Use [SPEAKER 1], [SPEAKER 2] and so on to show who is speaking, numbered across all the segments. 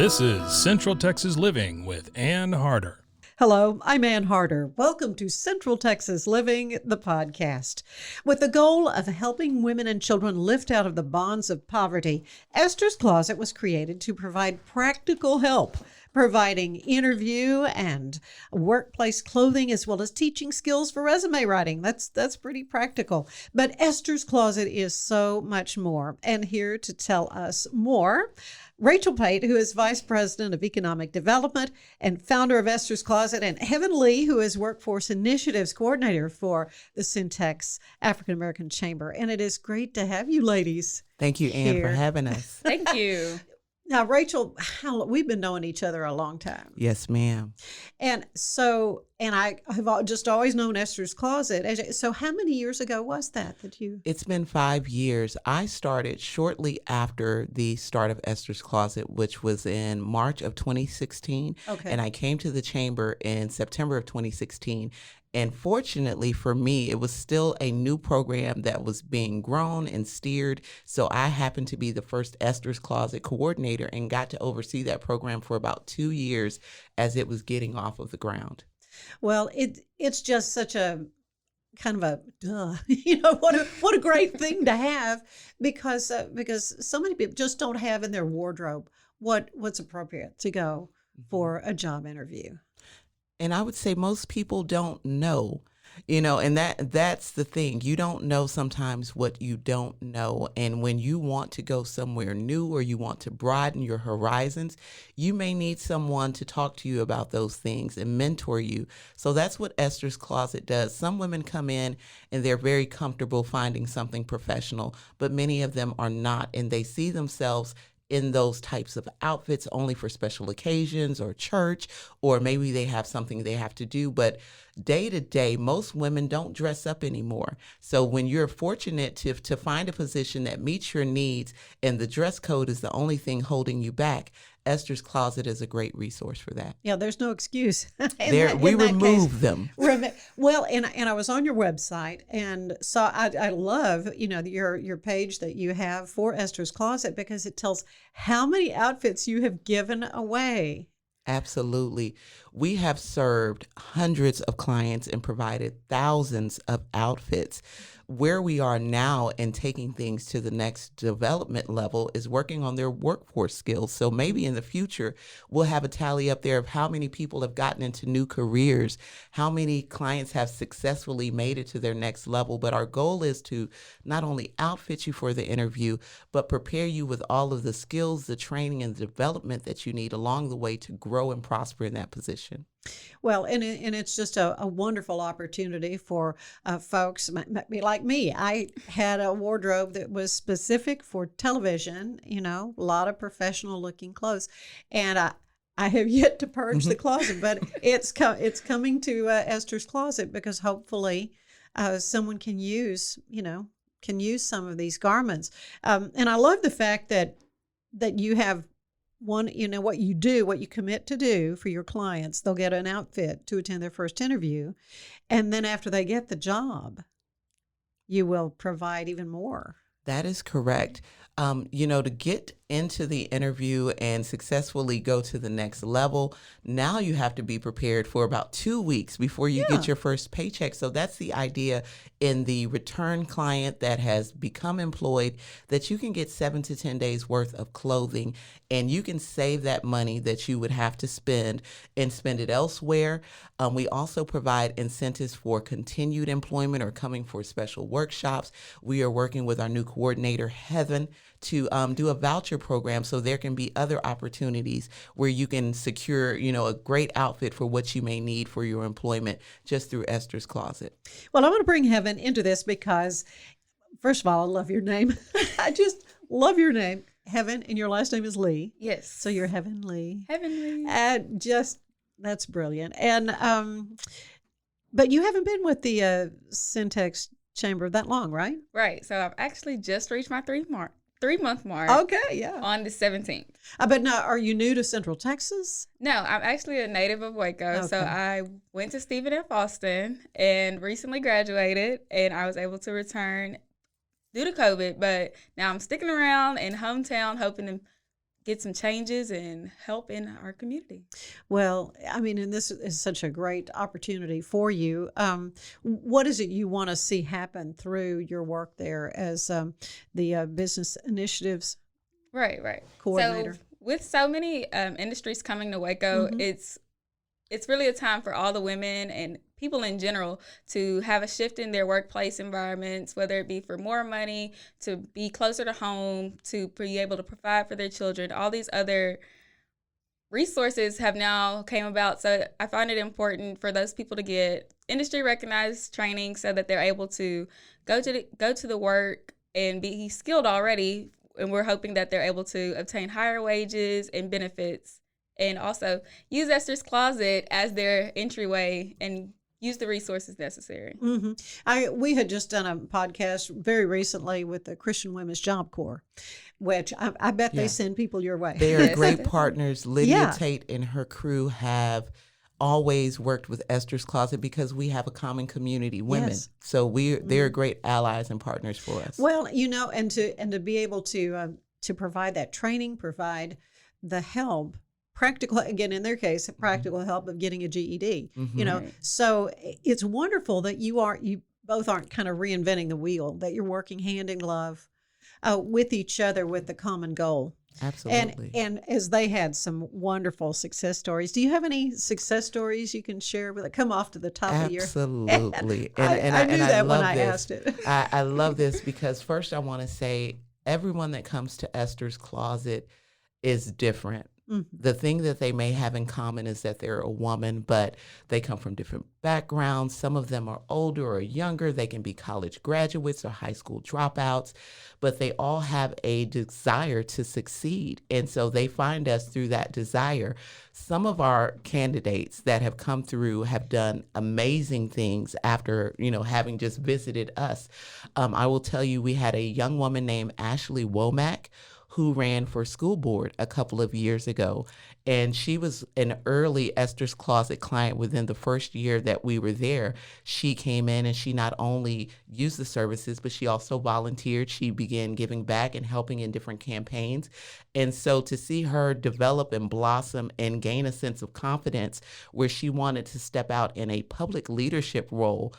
[SPEAKER 1] This is Central Texas Living with Ann Harder.
[SPEAKER 2] Hello, I'm Ann Harder. Welcome to Central Texas Living, the podcast. With the goal of helping women and children lift out of the bonds of poverty, Esther's Closet was created to provide practical help, providing interview and workplace clothing, as well as teaching skills for resume writing. That's pretty practical. But Esther's Closet is so much more. And here to tell us more, Rachel Pate, who is Vice President of Economic Development and founder of Esther's Closet, and Heaven Lee, who is Workforce Initiatives Coordinator for the Syntex African American Chamber. And it is great to have you ladies.
[SPEAKER 3] Thank you, Ann, for having us.
[SPEAKER 4] Thank you.
[SPEAKER 2] Now, Rachel, we've been knowing each other a long time.
[SPEAKER 3] Yes, ma'am.
[SPEAKER 2] And I have just always known Esther's Closet. So how many years ago was that you?
[SPEAKER 3] It's been 5 years. I started shortly after the start of Esther's Closet, which was in March of 2016.
[SPEAKER 2] Okay.
[SPEAKER 3] And I came to the chamber in September of 2016. And fortunately for me, it was still a new program that was being grown and steered. So I happened to be the first Esther's Closet coordinator and got to oversee that program for about 2 years as it was getting off of the ground.
[SPEAKER 2] Well, it's just such a kind of a what a great thing to have because so many people just don't have in their wardrobe what's appropriate to go for a job interview.
[SPEAKER 3] And I would say most people don't know, and that's the thing. You don't know sometimes what you don't know. And when you want to go somewhere new or you want to broaden your horizons, you may need someone to talk to you about those things and mentor you. So that's what Esther's Closet does. Some women come in and they're very comfortable finding something professional, but many of them are not, and they see themselves in those types of outfits only for special occasions or church, or maybe they have something they have to do. But day to day, most women don't dress up anymore. So when you're fortunate to find a position that meets your needs and the dress code is the only thing holding you back, Esther's Closet is a great resource for that.
[SPEAKER 2] Yeah, there's no excuse.
[SPEAKER 3] We remove them.
[SPEAKER 2] Well, and I was on your website and saw I love your page that you have for Esther's Closet because it tells how many outfits you have given away.
[SPEAKER 3] Absolutely. We have served hundreds of clients and provided thousands of outfits. Where we are now and taking things to the next development level is working on their workforce skills. So maybe in the future, we'll have a tally up there of how many people have gotten into new careers, how many clients have successfully made it to their next level. But our goal is to not only outfit you for the interview, but prepare you with all of the skills, the training, and the development that you need along the way to grow and prosper in that position.
[SPEAKER 2] Well, and it's just a wonderful opportunity for folks like me. I had a wardrobe that was specific for television, a lot of professional looking clothes. And I have yet to purge the closet, but it's coming to Esther's Closet because hopefully someone can use some of these garments. And I love the fact that you have what you commit to do for your clients. They'll get an outfit to attend their first interview. And then after they get the job, you will provide even more.
[SPEAKER 3] That is correct. To get into the interview and successfully go to the next level, now you have to be prepared for about 2 weeks before you get your first paycheck. So that's the idea in the return client that has become employed, that you can get 7 to 10 days worth of clothing and you can save that money that you would have to spend and spend it elsewhere. We also provide incentives for continued employment or coming for special workshops. We are working with our new coordinator, Heaven, to do a voucher program so there can be other opportunities where you can secure, a great outfit for what you may need for your employment just through Esther's Closet.
[SPEAKER 2] Well, I want to bring Heaven into this because, first of all, I love your name. I just love your name, Heaven, and your last name is Lee.
[SPEAKER 4] Yes.
[SPEAKER 2] So you're Heaven Lee.
[SPEAKER 4] Heaven Lee.
[SPEAKER 2] That's brilliant. And but you haven't been with the Syntex Chamber that long, right?
[SPEAKER 4] Right. So I've actually just reached my 3-month mark.
[SPEAKER 2] Okay, yeah.
[SPEAKER 4] On the 17th.
[SPEAKER 2] But now, are you new to Central Texas?
[SPEAKER 4] No, I'm actually a native of Waco.
[SPEAKER 2] Okay.
[SPEAKER 4] So I went to Stephen F. Austin and recently graduated, and I was able to return due to COVID. But now I'm sticking around in hometown, hoping to get some changes and help in our community.
[SPEAKER 2] Well, I mean, and this is such a great opportunity for you. What is it you want to see happen through your work there as the business initiatives
[SPEAKER 4] Right.
[SPEAKER 2] coordinator?
[SPEAKER 4] So with so many industries coming to Waco,
[SPEAKER 2] Mhm.
[SPEAKER 4] it's really a time for all the women and people in general to have a shift in their workplace environments, whether it be for more money, to be closer to home, to be able to provide for their children. All these other resources have now came about. So I find it important for those people to get industry recognized training so that they're able to go to the work and be skilled already. And we're hoping that they're able to obtain higher wages and benefits, and also use Esther's Closet as their entryway and use the resources necessary.
[SPEAKER 2] We had just done a podcast very recently with the Christian Women's Job Corps, which I bet they
[SPEAKER 3] Yeah.
[SPEAKER 2] send people your way.
[SPEAKER 3] They are
[SPEAKER 4] Yes.
[SPEAKER 3] great partners. Lydia
[SPEAKER 2] Yeah.
[SPEAKER 3] Tate and her crew have always worked with Esther's Closet because we have a common community, women.
[SPEAKER 2] Yes.
[SPEAKER 3] So they're great allies and partners for us.
[SPEAKER 2] Well, and to be able to provide that training, provide the help, practical, again in their case, practical help of getting a GED.
[SPEAKER 4] Right.
[SPEAKER 2] So it's wonderful that you both aren't kind of reinventing the wheel, that you're working hand in glove with each other with the common goal.
[SPEAKER 3] Absolutely.
[SPEAKER 2] And as they had some wonderful success stories. Do you have any success stories you can share with it? Come off to the top of your
[SPEAKER 3] Absolutely.
[SPEAKER 2] I knew that when
[SPEAKER 3] love
[SPEAKER 2] I
[SPEAKER 3] this.
[SPEAKER 2] asked it.
[SPEAKER 3] I love this because first I want to say everyone that comes to Esther's Closet is different. The thing that they may have in common is that they're a woman, but they come from different backgrounds. Some of them are older or younger. They can be college graduates or high school dropouts, but they all have a desire to succeed. And so they find us through that desire. Some of our candidates that have come through have done amazing things after, having just visited us. I will tell you, we had a young woman named Ashley Womack who ran for school board a couple of years ago. And she was an early Esther's Closet client within the first year that we were there. She came in and she not only used the services, but she also volunteered. She began giving back and helping in different campaigns. And so to see her develop and blossom and gain a sense of confidence where she wanted to step out in a public leadership role,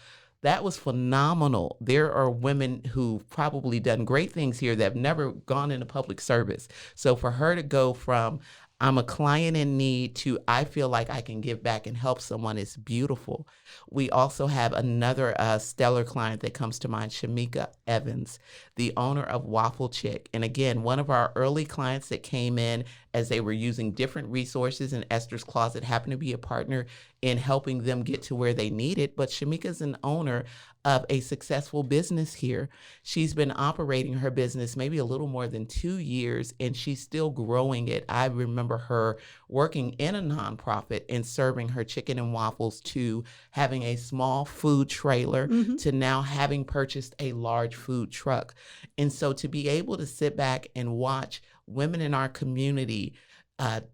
[SPEAKER 3] that was phenomenal. There are women who've probably done great things here that have never gone into public service. So for her to go from I'm a client in need to I feel like I can give back and help someone is beautiful. We also have another stellar client that comes to mind, Shamika Evans, the owner of Waffle Chick. And again, one of our early clients that came in as they were using different resources, and Esther's Closet happened to be a partner in helping them get to where they needed. But Shamika's an owner of a successful business here. She's been operating her business maybe a little more than 2 years, and she's still growing it. I remember her working in a nonprofit and serving her chicken and waffles to having a small food trailer to now having purchased a large food truck. And so to be able to sit back and watch women in our community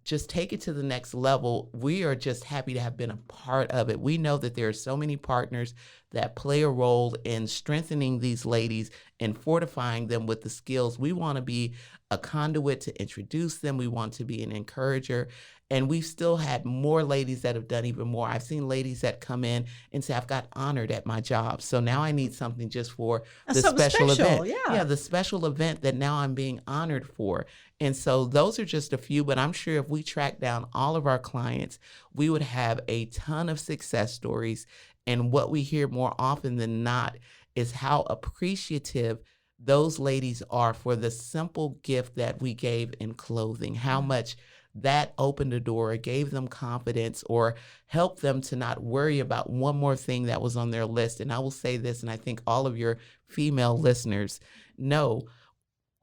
[SPEAKER 3] just take it to the next level, we are just happy to have been a part of it. We know that there are so many partners that play a role in strengthening these ladies and fortifying them with the skills. We want to be a conduit to introduce them. We want to be an encourager. And we've still had more ladies that have done even more. I've seen ladies that come in and say, I've got honored at my job, so now I need something just for the special event.
[SPEAKER 2] Yeah,
[SPEAKER 3] the special event that now I'm being honored for. And so those are just a few, but I'm sure if we track down all of our clients, we would have a ton of success stories. And what we hear more often than not is how appreciative those ladies are for the simple gift that we gave in clothing, how much that opened a door, gave them confidence, or helped them to not worry about one more thing that was on their list. And I will say this, and I think all of your female listeners know,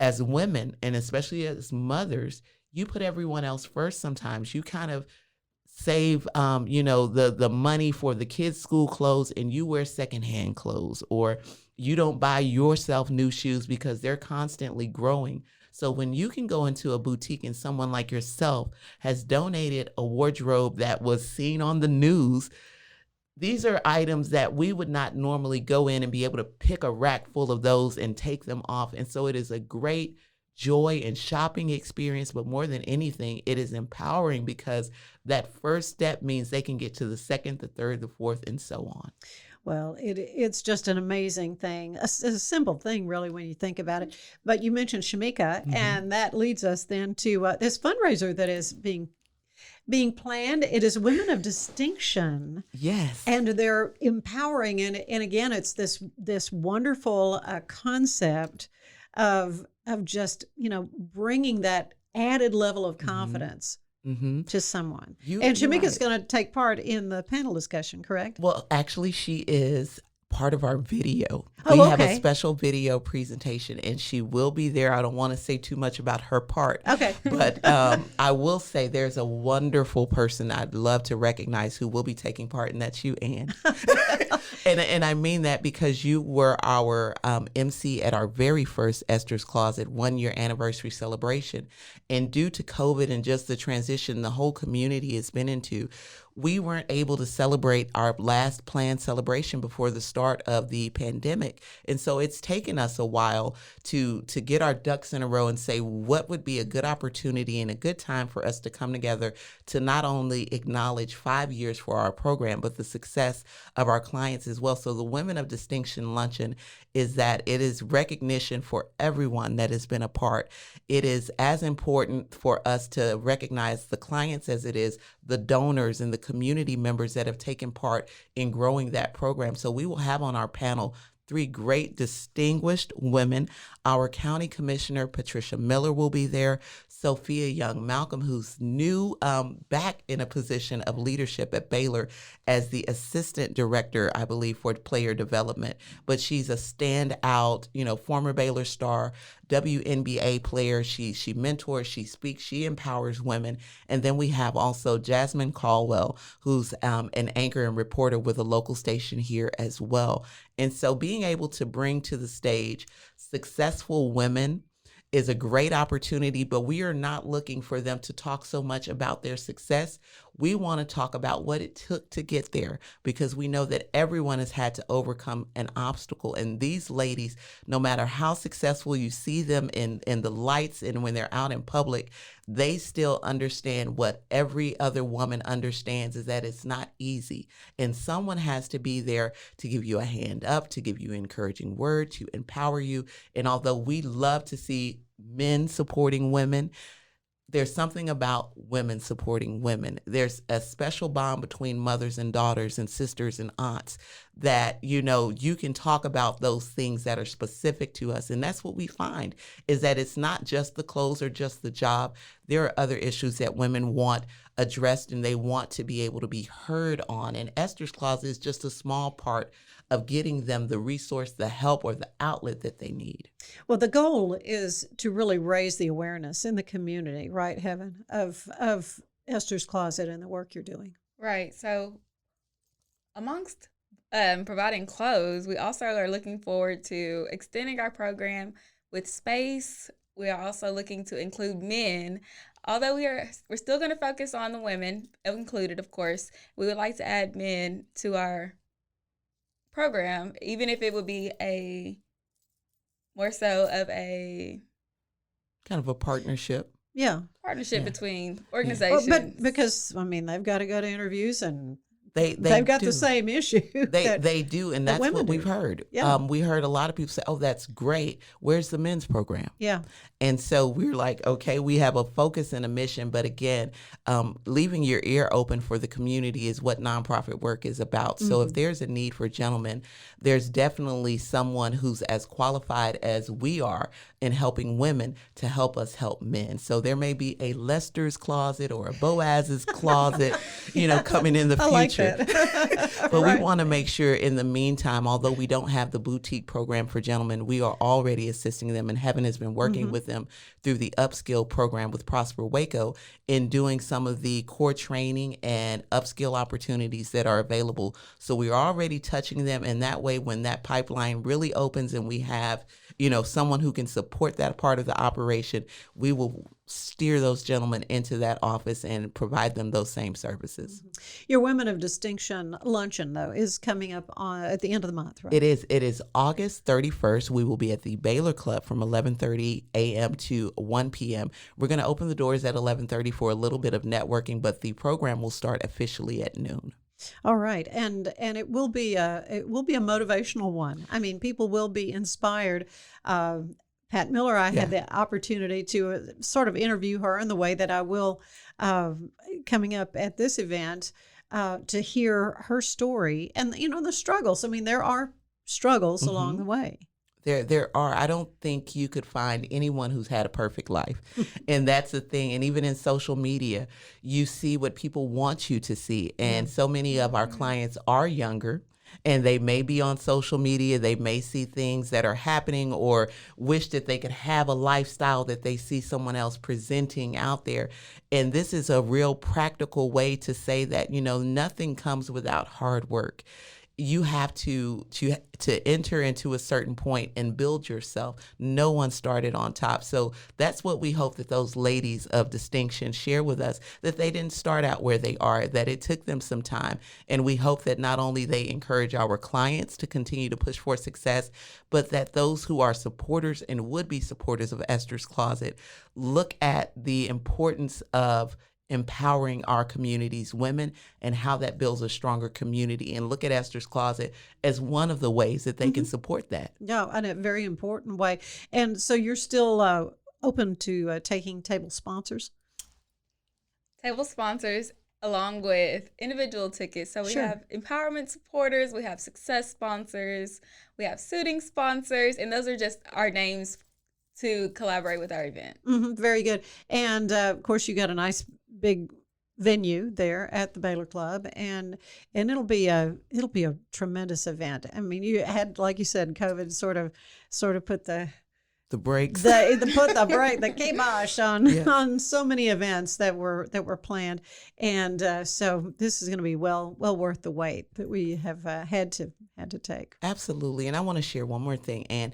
[SPEAKER 3] as women, and especially as mothers, you put everyone else first sometimes. You kind of save, the money for the kids' school clothes, and you wear secondhand clothes, or you don't buy yourself new shoes because they're constantly growing. So when you can go into a boutique and someone like yourself has donated a wardrobe that was seen on the news, these are items that we would not normally go in and be able to pick a rack full of those and take them off. And so it is a great joy and shopping experience, but more than anything, it is empowering because that first step means they can get to the second, the third, the fourth, and so on.
[SPEAKER 2] Well, it's just an amazing thing, a simple thing, really, when you think about it. But you mentioned Shamika, and that leads us then to this fundraiser that is being planned. It is Women of Distinction.
[SPEAKER 3] Yes.
[SPEAKER 2] And they're empowering. And again, it's this wonderful concept of just, bringing that added level of confidence to someone. And Shamika's going to take part in the panel discussion, correct?
[SPEAKER 3] Well, actually, she is part of our video.
[SPEAKER 2] Oh,
[SPEAKER 3] we have a
[SPEAKER 2] okay.
[SPEAKER 3] special video presentation, and she will be there. I don't want to say too much about her part.
[SPEAKER 2] Okay.
[SPEAKER 3] But I will say there's a wonderful person I'd love to recognize who will be taking part, and that's you, Ann. And I mean that because you were our MC at our very first Esther's Closet 1-year anniversary celebration. And due to COVID and just the transition the whole community has been into, we weren't able to celebrate our last planned celebration before the start of the pandemic. And so it's taken us a while to get our ducks in a row and say what would be a good opportunity and a good time for us to come together to not only acknowledge 5 years for our program, but the success of our clients as well. So the Women of Distinction Luncheon is that it is recognition for everyone that has been a part. It is as important for us to recognize the clients as it is the donors and the community members that have taken part in growing that program. So we will have on our panel 3 great distinguished women. Our county commissioner, Patricia Miller, will be there. Sophia Young Malcolm, who's new back in a position of leadership at Baylor as the assistant director, I believe, for player development. But she's a standout, former Baylor star, WNBA player. She mentors, she speaks, she empowers women. And then we have also Jasmine Caldwell, who's an anchor and reporter with a local station here as well. And so being able to bring to the stage successful women is a great opportunity, but we are not looking for them to talk so much about their success. We want to talk about what it took to get there, because we know that everyone has had to overcome an obstacle. And these ladies, no matter how successful you see them in the lights and when they're out in public, they still understand what every other woman understands, is that it's not easy. And someone has to be there to give you a hand up, to give you an encouraging word, to empower you. And although we love to see men supporting women, there's something about women supporting women. There's a special bond between mothers and daughters and sisters and aunts that, you can talk about those things that are specific to us. And that's what we find, is that it's not just the clothes or just the job. There are other issues that women want addressed, and they want to be able to be heard on. And Esther's Closet is just a small part of getting them the resource, the help, or the outlet that they need.
[SPEAKER 2] Well, the goal is to really raise the awareness in the community, right, Heaven, of Esther's Closet and the work you're doing.
[SPEAKER 4] Right. So amongst providing clothes, we also are looking forward to extending our program with space. We are also looking to include men. Although we're still going to focus on the women, included, of course, we would like to add men to our program, even if it would be more so of a
[SPEAKER 3] kind of a partnership.
[SPEAKER 2] Yeah.
[SPEAKER 4] Between organizations.
[SPEAKER 2] Well, but because, they've got to go to interviews, and
[SPEAKER 3] they've
[SPEAKER 2] got
[SPEAKER 3] do.
[SPEAKER 2] the same issue.
[SPEAKER 3] They do, and that's what we've heard.
[SPEAKER 2] Yeah.
[SPEAKER 3] We heard a lot of people say, "Oh, that's great. Where's the men's program?"
[SPEAKER 2] Yeah.
[SPEAKER 3] And so we're like, okay, we have a focus and a mission, but again, leaving your ear open for the community is what nonprofit work is about. So if there's a need for gentlemen, there's definitely someone who's as qualified as we are in helping women to help us help men. So there may be a Lester's closet or a Boaz's closet, coming in the future.
[SPEAKER 2] I like that.
[SPEAKER 3] But
[SPEAKER 2] Right.
[SPEAKER 3] we want to make sure in the meantime, although we don't have the boutique program for gentlemen, we are already assisting them, and Heaven has been working with them through the upskill program with Prosper Waco in doing some of the core training and upskill opportunities that are available. So we're already touching them, and that way when that pipeline really opens and we have someone who can support that part of the operation, we will steer those gentlemen into that office and provide them those same services.
[SPEAKER 2] Your Women of Distinction Luncheon, though, is coming up at the end of the month, right?
[SPEAKER 3] It is August 31st. We will be at the Baylor Club from 11:30 a.m. to 1 p.m. We're going to open the doors at 11:30 for a little bit of networking, but the program will start officially at noon.
[SPEAKER 2] All right, and it will be a motivational one. I mean, people will be inspired. Pat Miller, I had the opportunity to sort of interview her in the way that I will coming up at this event to hear her story and the struggles. I mean, there are struggles along the way.
[SPEAKER 3] There are. I don't think you could find anyone who's had a perfect life. And that's the thing. And even in social media, you see what people want you to see. And so many of our clients are younger, and they may be on social media. They may see things that are happening or wish that they could have a lifestyle that they see someone else presenting out there. And this is a real practical way to say that, nothing comes without hard work. You have to enter into a certain point and build yourself. No one started on top. So that's what we hope that those ladies of distinction share with us, that they didn't start out where they are, that it took them some time. And we hope that not only they encourage our clients to continue to push for success, but that those who are supporters and would be supporters of Esther's Closet look at the importance of empowering our community's women and how that builds a stronger community, and look at Esther's Closet as one of the ways that they can support that.
[SPEAKER 2] Yeah, in a very important way. And so you're still open to taking table sponsors?
[SPEAKER 4] Table sponsors along with individual tickets. So we have empowerment supporters, we have success sponsors, we have suiting sponsors, and those are just our names to collaborate with our event.
[SPEAKER 2] Very good. And of course, you got a nice big venue there at the Baylor Club, and it'll be a tremendous event. I mean, you had, like you said, COVID sort of put the
[SPEAKER 3] brakes,
[SPEAKER 2] the kibosh on so many events that were planned, and so this is going to be well worth the wait that we have had to take.
[SPEAKER 3] Absolutely. And I want to share one more thing, and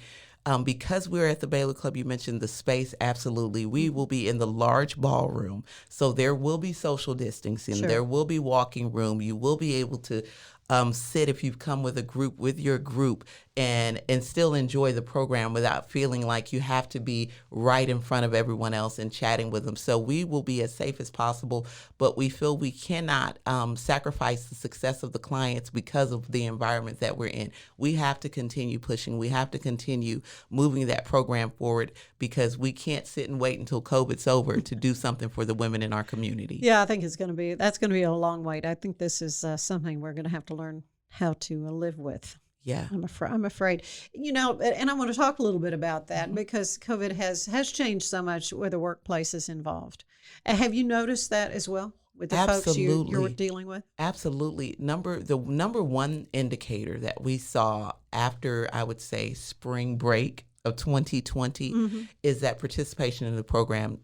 [SPEAKER 3] because we're at the Baylor Club, you mentioned the space. Absolutely. We will be in the large ballroom. So there will be social distancing.
[SPEAKER 2] Sure.
[SPEAKER 3] There will be walking room. You will be able to sit if you've come with your group and still enjoy the program without feeling like you have to be right in front of everyone else and chatting with them. So we will be as safe as possible, but we feel we cannot sacrifice the success of the clients because of the environment that we're in. We have to continue pushing. We have to continue moving that program forward, because we can't sit and wait until COVID's over to do something for the women in our community.
[SPEAKER 2] Yeah, I think that's going to be a long wait. I think this is something we're going to have to learn how to live with.
[SPEAKER 3] Yeah,
[SPEAKER 2] I'm afraid, and I want to talk a little bit about that because COVID has changed so much where the workplace is involved. Have you noticed that as well with the folks you're dealing with?
[SPEAKER 3] Absolutely. The number one indicator that we saw after, I would say, spring break of 2020 is that participation in the program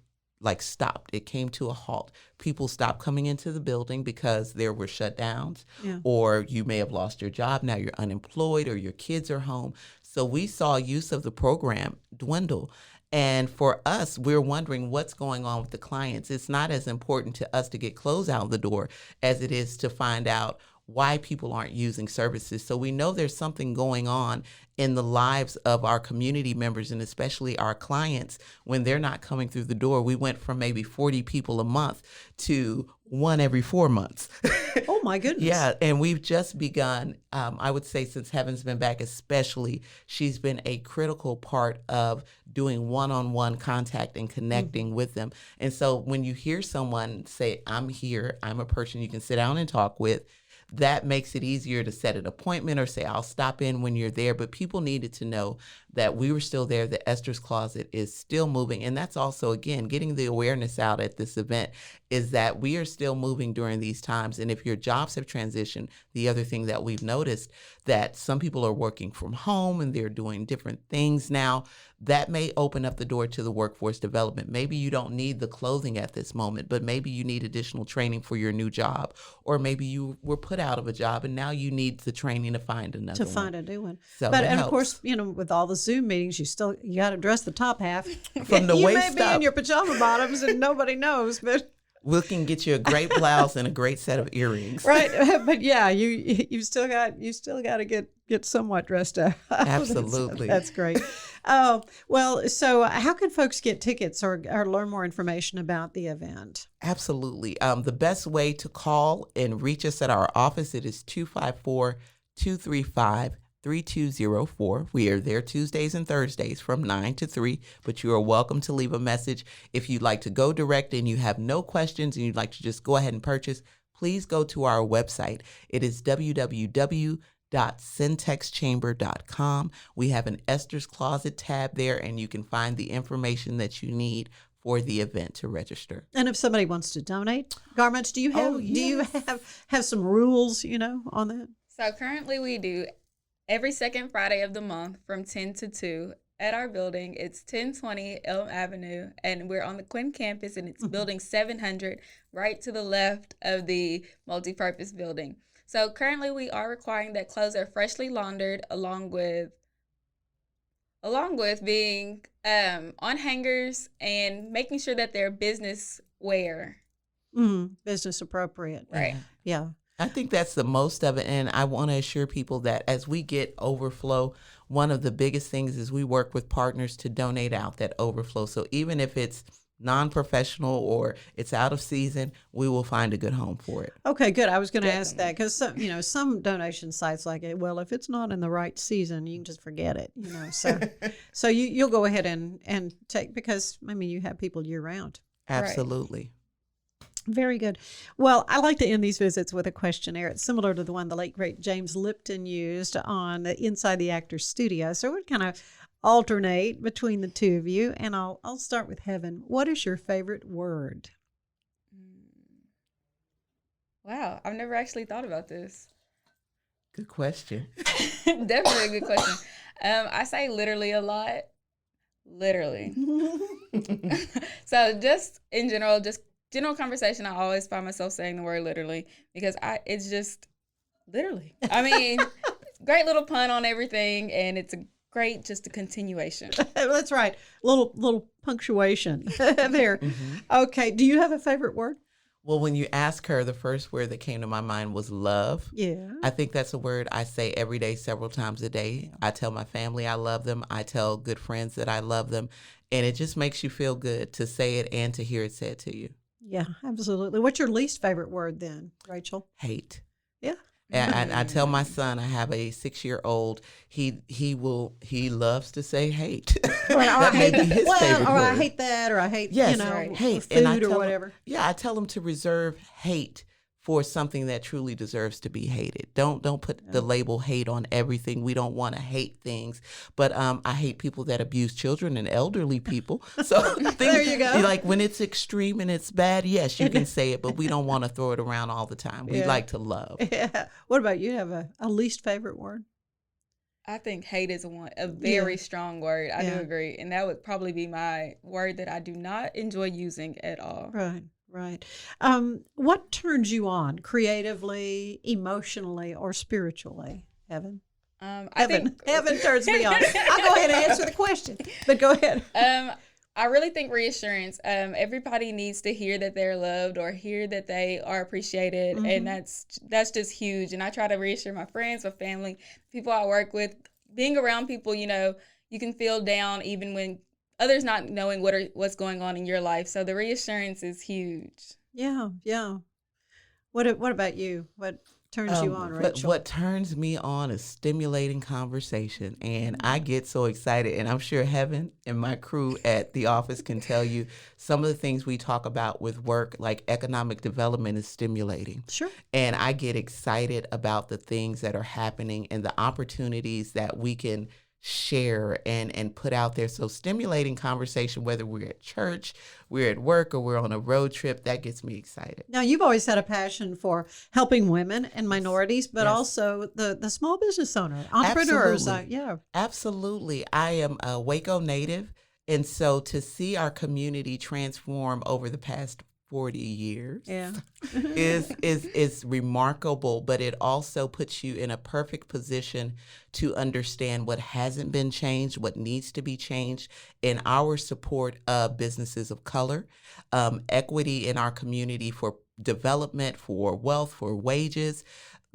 [SPEAKER 3] stopped. It came to a halt. People stopped coming into the building because there were shutdowns, or you may have lost your job. Now you're unemployed, or your kids are home. So we saw use of the program dwindle. And for us, we're wondering what's going on with the clients. It's not as important to us to get clothes out the door as it is to find out why people aren't using services. So we know there's something going on in the lives of our community members, and especially our clients, when they're not coming through the door. We went from maybe 40 people a month to one every 4 months.
[SPEAKER 2] Oh my goodness.
[SPEAKER 3] Yeah, and we've just begun, I would say since Heaven's been back especially, she's been a critical part of doing one-on-one contact and connecting with them. And so when you hear someone say, I'm here, I'm a person you can sit down and talk with, that makes it easier to set an appointment or say, I'll stop in when you're there. But people needed to know that we were still there, that Esther's Closet is still moving. And that's also, again, getting the awareness out at this event, is that we are still moving during these times. And if your jobs have transitioned, the other thing that we've noticed, that some people are working from home and they're doing different things now, that may open up the door to the workforce development. Maybe you don't need the clothing at this moment, but maybe you need additional training for your new job. Or maybe you were put out of a job and now you need the training to find another one.
[SPEAKER 2] To find a new one.
[SPEAKER 3] So
[SPEAKER 2] and of course, with all the Zoom meetings, you got to dress the top half.
[SPEAKER 3] From the
[SPEAKER 2] you
[SPEAKER 3] waist
[SPEAKER 2] may be
[SPEAKER 3] up.
[SPEAKER 2] in your pajama bottoms and nobody knows, but
[SPEAKER 3] We can get you a great blouse and a great set of earrings.
[SPEAKER 2] right. But yeah, you still got to get somewhat dressed up.
[SPEAKER 3] Absolutely.
[SPEAKER 2] That's great. Oh, well, so how can folks get tickets or learn more information about the event?
[SPEAKER 3] Absolutely. The best way to call and reach us at our office, it is 254-235-3204. We are there Tuesdays and Thursdays from 9 to 3, but you are welcome to leave a message. If you'd like to go direct and you have no questions and you'd like to just go ahead and purchase, please go to our website. It is www.syntexchamber.com. We have an Esther's Closet tab there, and you can find the information that you need for the event to register.
[SPEAKER 2] And if somebody wants to donate garments, do you have some rules, on that?
[SPEAKER 4] So currently we do every second Friday of the month from 10 to 2 at our building. It's 1020 Elm Avenue, and we're on the Quinn campus, and it's building 700 right to the left of the multipurpose building. So currently we are requiring that clothes are freshly laundered along with being on hangers and making sure that they're business wear.
[SPEAKER 2] Business appropriate.
[SPEAKER 4] Right.
[SPEAKER 2] Yeah.
[SPEAKER 3] I think that's the most of it. And I want to assure people that as we get overflow, one of the biggest things is we work with partners to donate out that overflow. So even if it's non-professional or it's out of season, we will find a good home for it.
[SPEAKER 2] Okay, good. I was going to ask that because some donation sites like it. Well, if it's not in the right season, you can just forget it. So you'll go ahead and take, because you have people year round.
[SPEAKER 3] Absolutely.
[SPEAKER 2] Right. Very good. Well, I like to end these visits with a questionnaire. It's similar to the one the late great James Lipton used on Inside the Actor's Studio. So we're kind of alternate between the two of you, and I'll start with Heaven. What is your favorite word?
[SPEAKER 4] Wow, I've never actually thought about this.
[SPEAKER 3] Good question.
[SPEAKER 4] Definitely a good question. I say literally a lot. Literally. So just in general, general conversation, I always find myself saying the word literally because it's just literally. Great little pun on everything, and it's just a continuation.
[SPEAKER 2] That's right. Little punctuation there.
[SPEAKER 3] Mm-hmm.
[SPEAKER 2] Okay. Do you have a favorite word?
[SPEAKER 3] Well, when you ask her, the first word that came to my mind was love.
[SPEAKER 2] Yeah.
[SPEAKER 3] I think that's a word I say every day, several times a day. I tell my family I love them. I tell good friends that I love them. And it just makes you feel good to say it and to hear it said to you.
[SPEAKER 2] Yeah, absolutely. What's your least favorite word then, Rachel?
[SPEAKER 3] Hate.
[SPEAKER 2] Yeah.
[SPEAKER 3] And I tell my son, I have a 6-year-old, he loves to say hate. That may be his favorite word.
[SPEAKER 2] I hate that, or I hate,
[SPEAKER 3] hate.
[SPEAKER 2] food
[SPEAKER 3] and I
[SPEAKER 2] or whatever.
[SPEAKER 3] I tell him to reserve hate for something that truly deserves to be hated. Don't put the label hate on everything. We don't want to hate things, but I hate people that abuse children and elderly people. So
[SPEAKER 2] there you go.
[SPEAKER 3] Like when it's extreme and it's bad, yes, you can say it, but we don't want to throw it around all the time. We like to love.
[SPEAKER 2] Yeah. What about you? Have a least favorite word?
[SPEAKER 4] I think hate is a very strong word. I do agree, and that would probably be my word that I do not enjoy using at all.
[SPEAKER 2] Right. What turns you on creatively, emotionally, or spiritually, Heaven? Heaven turns me on. I'll go ahead and answer the question, but go ahead.
[SPEAKER 4] I really think reassurance. Everybody needs to hear that they're loved or hear that they are appreciated, and that's just huge. And I try to reassure my friends, my family, people I work with. Being around people, you can feel down even when others not knowing what's going on in your life. So the reassurance is huge. Yeah.
[SPEAKER 2] What about you? What turns you on, Rachel?
[SPEAKER 3] What turns me on is stimulating conversation. And I get so excited. And I'm sure Heaven and my crew at the office can tell you some of the things we talk about with work, like economic development, is stimulating.
[SPEAKER 2] Sure.
[SPEAKER 3] And I get excited about the things that are happening and the opportunities that we can share and put out there. So stimulating conversation, whether we're at church, we're at work, or we're on a road trip, that gets me excited.
[SPEAKER 2] Now, you've always had a passion for helping women and minorities, but also the small business owner, entrepreneurs.
[SPEAKER 3] Absolutely. I am a Waco native. And so to see our community transform over the past 40 years
[SPEAKER 2] Yeah.
[SPEAKER 3] is remarkable, but it also puts you in a perfect position to understand what hasn't been changed, what needs to be changed in our support of businesses of color, equity in our community for development, for wealth, for wages.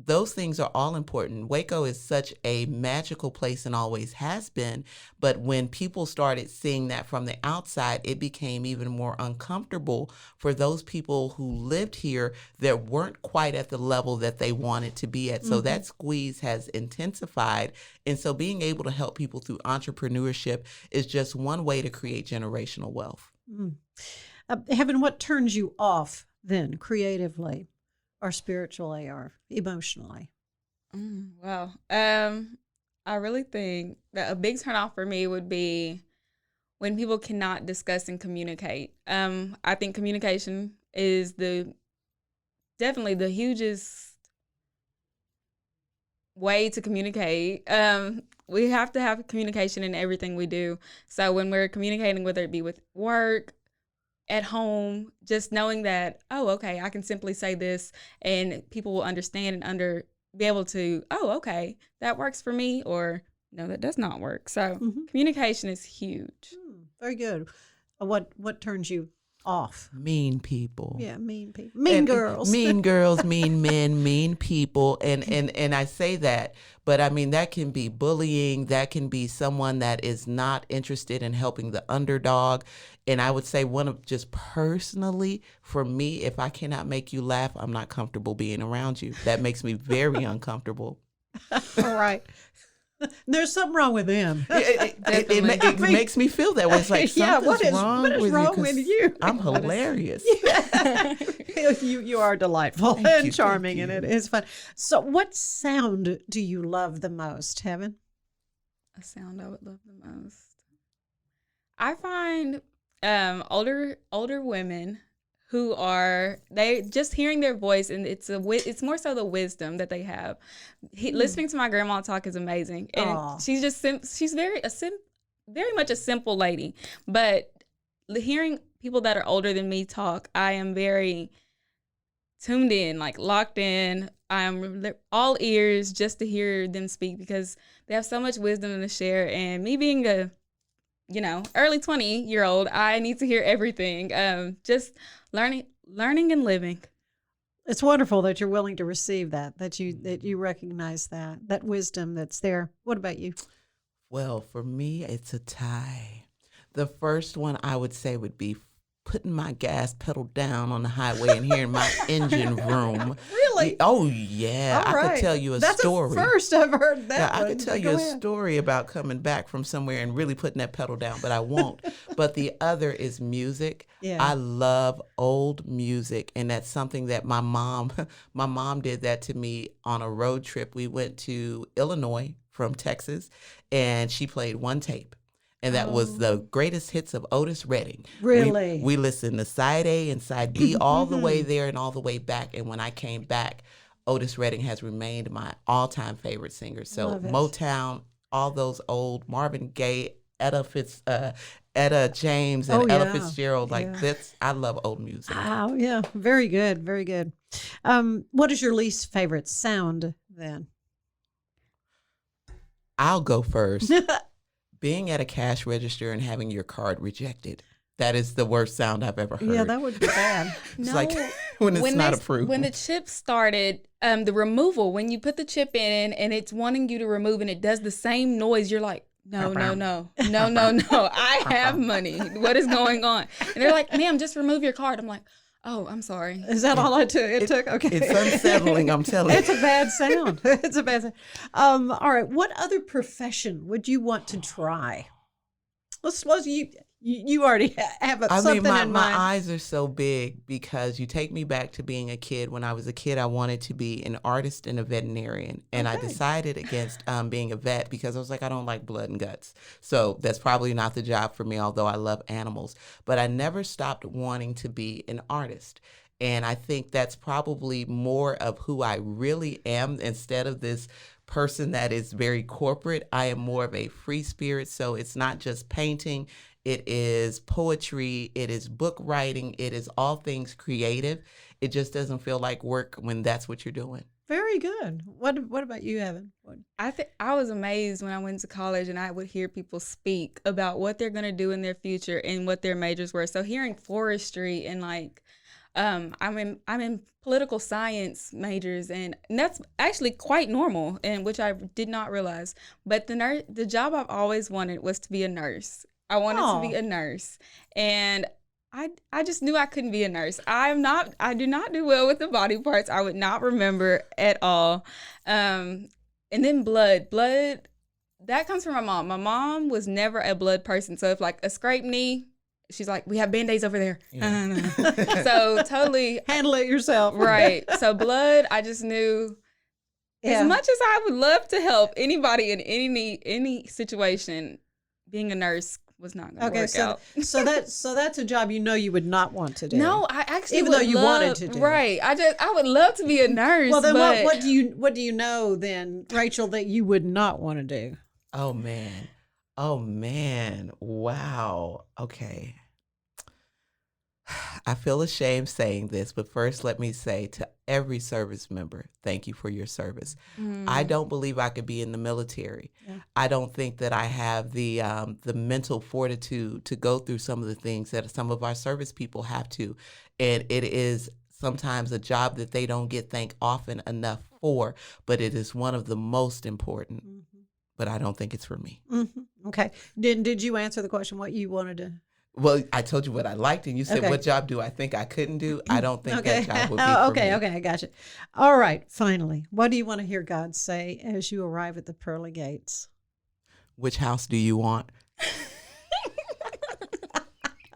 [SPEAKER 3] Those things are all important. Waco is such a magical place and always has been. But when people started seeing that from the outside, it became even more uncomfortable for those people who lived here that weren't quite at the level that they wanted to be at. So that squeeze has intensified. And so being able to help people through entrepreneurship is just one way to create generational wealth.
[SPEAKER 2] Heaven, what turns you off then creatively or spiritually or emotionally?
[SPEAKER 4] Wow. I really think that a big turnoff for me would be when people cannot discuss and communicate. I think communication is definitely the hugest way to communicate. We have to have communication in everything we do. So when we're communicating, whether it be with work, at home, just knowing that, oh, okay, I can simply say this and people will understand and be able to, oh, okay, that works for me, or no, that does not work. So communication is huge.
[SPEAKER 2] Very good. What turns you off?
[SPEAKER 3] Mean people.
[SPEAKER 2] Yeah, mean people. Mean girls.
[SPEAKER 3] Mean girls, mean men, mean people. And I say that, but I mean, that can be bullying. That can be someone that is not interested in helping the underdog. And I would say just personally, for me, if I cannot make you laugh, I'm not comfortable being around you. That makes me very uncomfortable.
[SPEAKER 2] All right. There's something wrong with them.
[SPEAKER 3] It makes me feel that way. It's like something's wrong
[SPEAKER 2] what is
[SPEAKER 3] with
[SPEAKER 2] wrong
[SPEAKER 3] you.
[SPEAKER 2] With you?
[SPEAKER 3] I'm hilarious.
[SPEAKER 2] You are delightful and charming, and it is fun. So what sound do you love the most, Heaven?
[SPEAKER 4] A sound I would love the most. I find older women who they just hearing their voice, and it's more so the wisdom that they have. Listening to my grandma talk is amazing, and she's just she's very much a simple lady. But hearing people that are older than me talk, I am very tuned in, like locked in. I'm all ears just to hear them speak because they have so much wisdom to share. And me being a early 20-year-old, I need to hear everything. Just learning and living.
[SPEAKER 2] It's wonderful that you're willing to receive that you recognize that wisdom that's there. What about you?
[SPEAKER 3] Well, for me, it's a tie. The first one I would say would be putting my gas pedal down on the highway and hearing my engine vroom.
[SPEAKER 2] Really?
[SPEAKER 3] Oh, yeah.
[SPEAKER 2] All right.
[SPEAKER 3] I could tell you a
[SPEAKER 2] That's
[SPEAKER 3] story.
[SPEAKER 2] That's the first I've heard that.
[SPEAKER 3] Yeah, I could tell you a story about coming back from somewhere and really putting that pedal down, but I won't. But the other is music.
[SPEAKER 2] Yeah.
[SPEAKER 3] I love old music, and that's something that my mom did that to me on a road trip. We went to Illinois from Texas, and she played one tape. And that was the greatest hits of Otis Redding.
[SPEAKER 2] Really?
[SPEAKER 3] We listened to side A and side B all the way there and all the way back. And when I came back, Otis Redding has remained my all-time favorite singer. So Motown, all those old Marvin Gaye, Etta James, and Ella Fitzgerald, this. I love old music.
[SPEAKER 2] Oh, yeah. Very good. Very good. What is your least favorite sound then?
[SPEAKER 3] I'll go first. Being at a cash register and having your card rejected. That is the worst sound I've ever heard.
[SPEAKER 2] Yeah, that would be bad.
[SPEAKER 3] It's like when it's not approved.
[SPEAKER 4] When the chip started, the removal, when you put the chip in and it's wanting you to remove and it does the same noise, you're like, no. I have money. What is going on? And they're like, ma'am, just remove your card. I'm like, oh, I'm sorry.
[SPEAKER 2] Is that all it took? Okay.
[SPEAKER 3] It's unsettling, I'm telling you.
[SPEAKER 2] It's a bad sound. It's a bad sound. All right. What other profession would you want to try? Suppose you already have something in mind.
[SPEAKER 3] My eyes are so big because you take me back to being a kid. When I was a kid, I wanted to be an artist and a veterinarian. And I decided against being a vet because I was like, I don't like blood and guts. So that's probably not the job for me, although I love animals. But I never stopped wanting to be an artist. And I think that's probably more of who I really am instead of this person that is very corporate. I am more of a free spirit. So it's not just painting. it is poetry, it is book writing, it is all things creative. It just doesn't feel like work when that's what you're doing.
[SPEAKER 2] Very good. What about you, Evan?
[SPEAKER 4] I was amazed when I went to college and I would hear people speak about what they're going to do in their future and what their majors were. So hearing forestry and like I'm in political science majors, and that's actually quite normal, and which I did not realize. But the job I've always wanted was to be a nurse. I wanted to be a nurse, and I just knew I couldn't be a nurse. I do not do well with the body parts. I would not remember at all. And then blood, that comes from my mom. My mom was never a blood person. So if like a scraped knee, she's like, we have Band-Aids over there. Yeah. So totally.
[SPEAKER 2] Handle it yourself.
[SPEAKER 4] Right. So blood, I just knew as much as I would love to help anybody in any situation, being a nurse was not going to work out.
[SPEAKER 2] So that's a job you would not want to do.
[SPEAKER 4] No, I actually
[SPEAKER 2] even though you wanted to do.
[SPEAKER 4] Right. I would love to be a nurse.
[SPEAKER 2] Well, then what do you know then, Rachel, that you would not want to do?
[SPEAKER 3] Oh man. Wow. Okay. I feel ashamed saying this, but first let me say to every service member, thank you for your service. I don't believe I could be in the military. Yeah. I don't think that I have the mental fortitude to go through some of the things that some of our service people have to. And it is sometimes a job that they don't get thanked often enough for, but it is one of the most important. But I don't think it's for me.
[SPEAKER 2] Okay. Did you answer the question what you wanted to?
[SPEAKER 3] Well, I told you what I liked, and you said, what job do I think I couldn't do? I don't think that job would be for me.
[SPEAKER 2] Okay, I got you. All right, finally, what do you want to hear God say as you arrive at the pearly gates?
[SPEAKER 3] Which house do you want?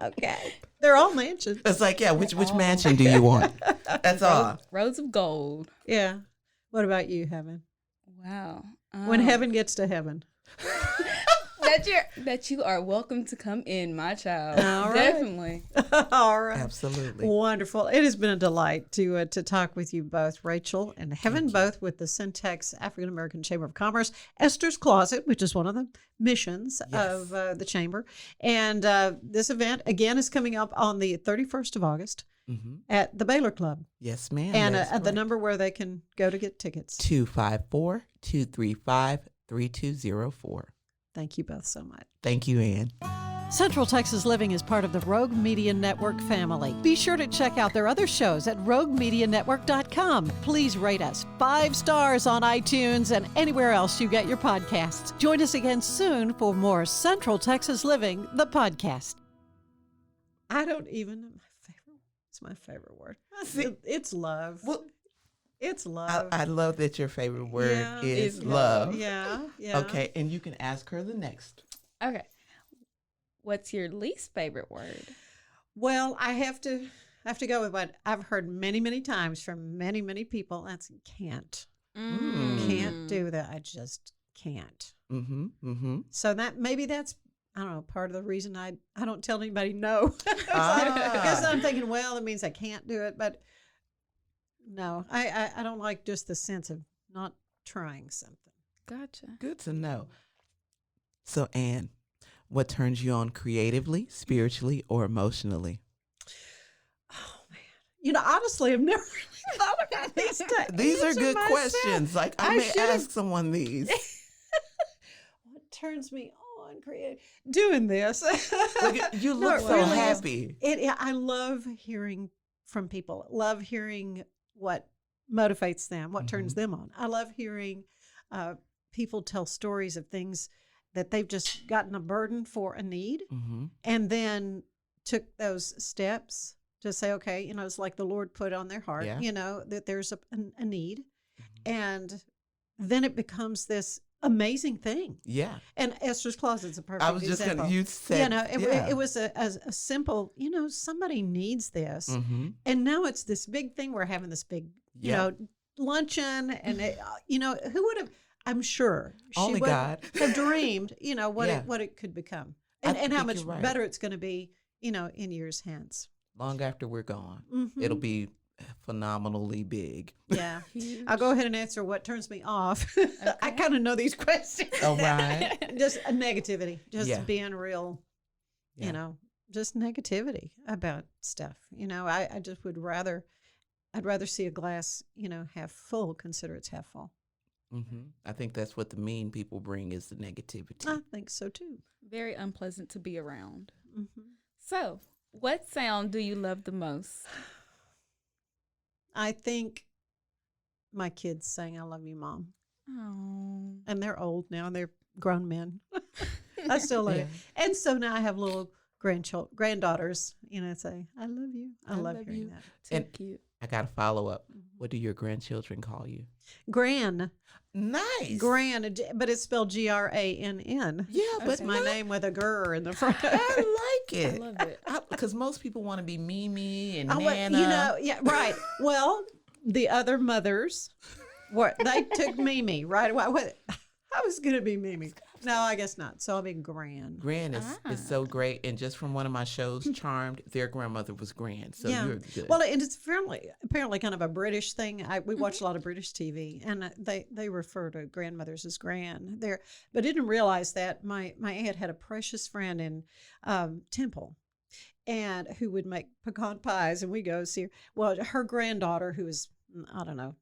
[SPEAKER 2] Okay. They're all mansions.
[SPEAKER 3] It's like, which mansion do you want? That's all.
[SPEAKER 4] Roads of gold.
[SPEAKER 2] Yeah. What about you, Heaven?
[SPEAKER 4] Wow.
[SPEAKER 2] When heaven gets to heaven.
[SPEAKER 4] That you are welcome to come in, my child.
[SPEAKER 2] All right.
[SPEAKER 4] Definitely.
[SPEAKER 2] All right.
[SPEAKER 3] Absolutely.
[SPEAKER 2] Wonderful. It has been a delight to talk with you both, Rachel and Heaven, both with the Syntax African American Chamber of Commerce, Esther's Closet, which is one of the missions of the Chamber. And this event, again, is coming up on the 31st of August at the Baylor Club.
[SPEAKER 3] Yes, ma'am.
[SPEAKER 2] And the number where they can go to get tickets.
[SPEAKER 3] 254-235-3204.
[SPEAKER 2] Thank you both so much.
[SPEAKER 3] Thank you, Ann.
[SPEAKER 2] Central Texas Living is part of the Rogue Media Network family. Be sure to check out their other shows at roguemedianetwork.com. Please rate us 5 stars on iTunes and anywhere else you get your podcasts. Join us again soon for more Central Texas Living, the podcast. I don't even know my favorite word. It's love.
[SPEAKER 3] Well,
[SPEAKER 2] it's love.
[SPEAKER 3] I love that your favorite word is love.
[SPEAKER 2] Yeah.
[SPEAKER 3] Okay, and you can ask her the next.
[SPEAKER 4] Okay. What's your least favorite word?
[SPEAKER 2] Well, I have to go with what I've heard many, many times from many, many people. That's can't. Can't do that. I just can't. So that's I don't know, part of the reason I don't tell anybody no. Because I'm thinking, well, it means I can't do it. But no, I don't like just the sense of not trying something.
[SPEAKER 4] Gotcha.
[SPEAKER 3] Good to know. So, Ann, what turns you on creatively, spiritually, or emotionally?
[SPEAKER 2] Oh, man. Honestly, I've never really thought about these things.
[SPEAKER 3] These are good questions. Like, I may ask someone these.
[SPEAKER 2] What turns me on creative? Doing this.
[SPEAKER 3] You look so happy.
[SPEAKER 2] I love hearing from people. Love hearing what motivates them, what turns them on. I love hearing people tell stories of things that they've just gotten a burden for a need and then took those steps to say, okay, it's like the Lord put on their heart, that there's a need. And then it becomes this amazing thing. Yeah. And Esther's Closet's a perfect example. I was just going to, you said, it was a simple, somebody needs this. And now it's this big thing. We're having this big, luncheon. And, who would have, I'm sure
[SPEAKER 3] only God
[SPEAKER 2] have dreamed, what it could become and how much better it's going to be, in years hence.
[SPEAKER 3] Long after we're gone, it'll be phenomenally big.
[SPEAKER 2] Yeah. I'll go ahead and answer what turns me off. Okay. I kind of know these questions.
[SPEAKER 3] Oh, right.
[SPEAKER 2] Just a negativity, just being real
[SPEAKER 3] Yeah.
[SPEAKER 2] you know, just negativity about stuff. You know, I just would rather, I'd rather see a glass, you know, half full, consider it's half full.
[SPEAKER 3] I think that's what the mean people bring is the negativity.
[SPEAKER 2] I think so too.
[SPEAKER 4] Very unpleasant to be around.
[SPEAKER 2] Mm-hmm.
[SPEAKER 4] So, what sound do you love the most?
[SPEAKER 2] I think my kids saying, "I love you, Mom."
[SPEAKER 4] Oh.
[SPEAKER 2] And they're old now, they're grown men. I still love it. And so now I have little granddaughters, you know, say, "I love you." I love hearing
[SPEAKER 3] you.
[SPEAKER 2] that.
[SPEAKER 4] Too
[SPEAKER 3] And
[SPEAKER 4] cute.
[SPEAKER 3] I got to follow up. What do your grandchildren call you?
[SPEAKER 2] Gran.
[SPEAKER 3] Nice.
[SPEAKER 2] Gran, but it's spelled Grann.
[SPEAKER 3] Yeah,
[SPEAKER 2] That's
[SPEAKER 3] but
[SPEAKER 2] my name with a grr in the front.
[SPEAKER 3] I like
[SPEAKER 4] I
[SPEAKER 3] it.
[SPEAKER 4] love it.
[SPEAKER 3] Because most people want to be Mimi and
[SPEAKER 2] Oh, well,
[SPEAKER 3] Nana.
[SPEAKER 2] you know, yeah, right. Well, the other mothers, they took Mimi right away. I was going to be Mimi. No, I guess not. So I'll be Gran.
[SPEAKER 3] Gran is so great. And just from one of my shows, Charmed, their grandmother was Gran. So you're good.
[SPEAKER 2] Well, and it's apparently kind of a British thing. We watch a lot of British TV, and they refer to grandmothers as Gran. But didn't realize that my aunt had a precious friend in Temple, and who would make pecan pies, and we go see her. Well, her granddaughter, who was, I don't know,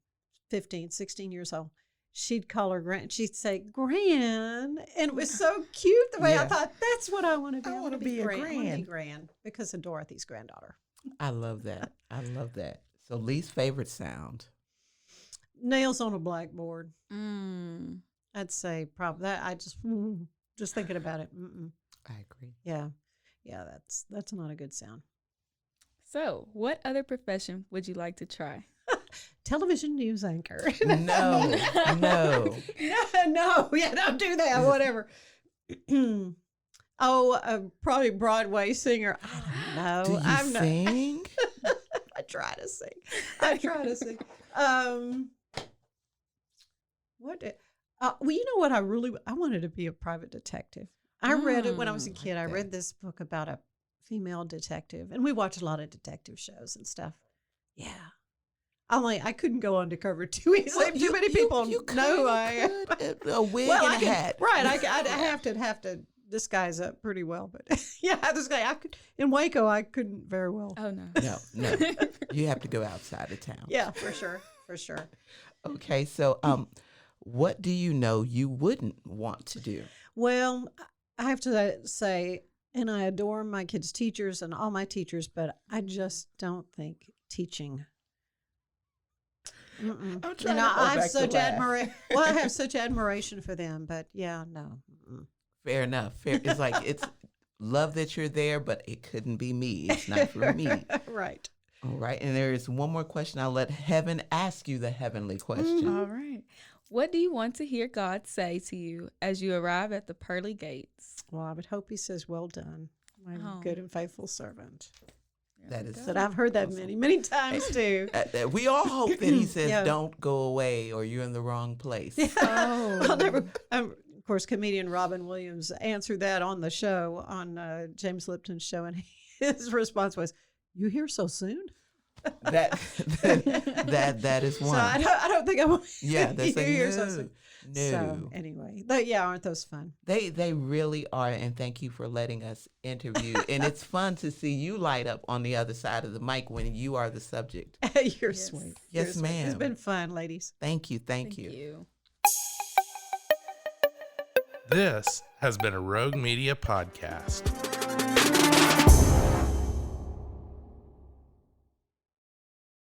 [SPEAKER 2] 15, 16 years old, she'd call her Gran. She'd say Gran, and it was so cute the way I thought, that's what I want to be.
[SPEAKER 3] I want to be a
[SPEAKER 2] Gran. I want to
[SPEAKER 3] Gran.
[SPEAKER 2] be Gran because of Dorothy's granddaughter.
[SPEAKER 3] I love that. I love that. So least favorite sound.
[SPEAKER 2] Nails on a blackboard.
[SPEAKER 4] Mm.
[SPEAKER 2] I'd say probably that. I just thinking about it.
[SPEAKER 3] I agree.
[SPEAKER 2] Yeah, that's not a good sound.
[SPEAKER 4] So, what other profession would you like to try?
[SPEAKER 2] Television news anchor.
[SPEAKER 3] No.
[SPEAKER 2] no, yeah, don't do that. Whatever. Probably Broadway singer. I don't know.
[SPEAKER 3] Do you sing?
[SPEAKER 2] I try to sing. Well, you know what? I wanted to be a private detective. I read it when I was a kid. I read this book about a female detective, and we watched a lot of detective shows and stuff. Yeah. I couldn't go undercover too easily. Too many people know
[SPEAKER 3] a wig and a hat.
[SPEAKER 2] Right. I have to disguise up pretty well, but yeah, this guy in Waco I couldn't very well.
[SPEAKER 4] Oh no.
[SPEAKER 3] No. You have to go outside of town.
[SPEAKER 2] Yeah, for sure.
[SPEAKER 3] Okay, so what do you know you wouldn't want to do?
[SPEAKER 2] Well, I have to say, and I adore my kids' teachers and all my teachers, but I just don't think teaching.
[SPEAKER 3] I'm trying
[SPEAKER 2] You know, I have such
[SPEAKER 3] admiration.
[SPEAKER 2] I have such admiration for them, but yeah, no.
[SPEAKER 3] Fair enough. It's like it's love that you're there, but it couldn't be me. It's not for me.
[SPEAKER 2] Right.
[SPEAKER 3] All right. And there is one more question. I'll let heaven ask you the heavenly question.
[SPEAKER 4] All right. What do you want to hear God say to you as you arrive at the pearly gates?
[SPEAKER 2] Well, I would hope he says, "Well done, my good and faithful servant."
[SPEAKER 3] That is
[SPEAKER 2] But I've heard that many times too.
[SPEAKER 3] We all hope that he says,
[SPEAKER 2] Yeah.
[SPEAKER 3] "Don't go away," or "You're in the wrong place."
[SPEAKER 2] I'll never. Of course, comedian Robin Williams answered that on the show, on James Lipton's show, and his response was, "You here so soon?"
[SPEAKER 3] that is one.
[SPEAKER 2] So I don't think I want.
[SPEAKER 3] Yeah, that's like,
[SPEAKER 2] here
[SPEAKER 3] no,
[SPEAKER 2] so soon.
[SPEAKER 3] no.
[SPEAKER 2] So anyway, aren't those fun?
[SPEAKER 3] They really are, and thank you for letting us interview. And it's fun to see you light up on the other side of the mic when you are the subject.
[SPEAKER 2] You're sweet.
[SPEAKER 3] Yes,
[SPEAKER 2] You're sweet.
[SPEAKER 3] ma'am.
[SPEAKER 2] It's been fun, ladies.
[SPEAKER 3] Thank you.
[SPEAKER 4] Thank you.
[SPEAKER 1] This has been a Rogue Media podcast.